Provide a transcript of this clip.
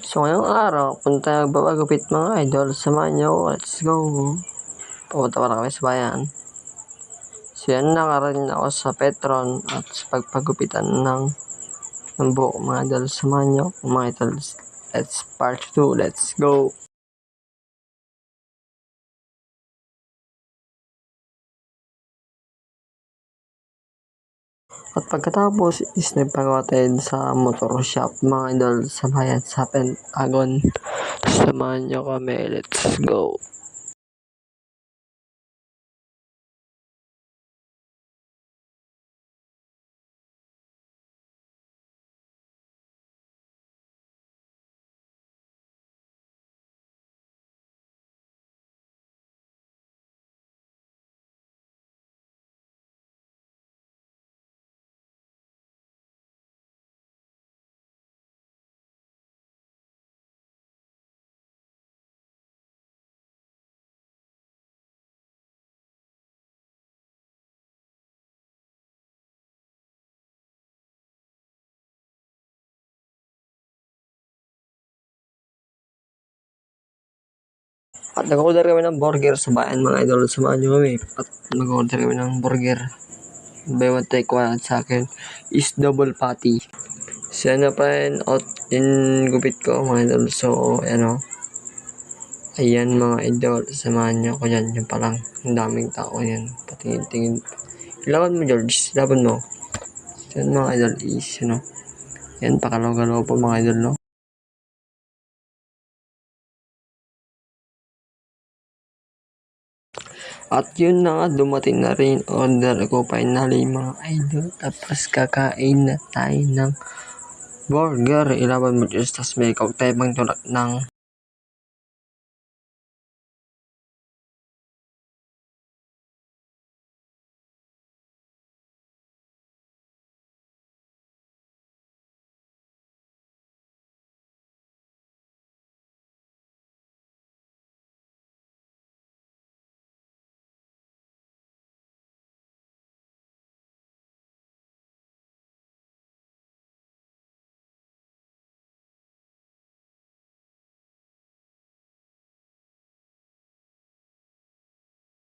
So ngayong araw, punta magbabagupit mga idol. Samahan niyo ako. Let's go. Pupunta pa na kami sa bayan. So yan, nakarating ako sa Petron at sa pagpagupitan ng buhok mga idol. Samahan niyo ako mga idol. Let's part 2. Let's go. At pagkatapos is nagpagawa tayo sa motor shop mga idol sa bayan sa Pentagon. Samahan niyo kami. Let's go. At nag-order kami ng burger sa bayan mga idol. Samahan nyo kami. At nag-order kami ng burger. Buy one take one at sa akin is double patty. Siya na pa rin out in gupit ko mga idol. So ano. Ayan mga idol. Samahan nyo ko yan. Yung palang ang daming tao yan. Patingin-tingin. Laban mo George. Laban mo. Yan mga idol is ano. Yan pakalaw-galaw po mga idol no. At yun na nga, dumating na rin order ko finally mga idol. Tapos kakain na tayo ng burger. Ilaban mo Diyos. Tapos may kaugtay pang tulak ng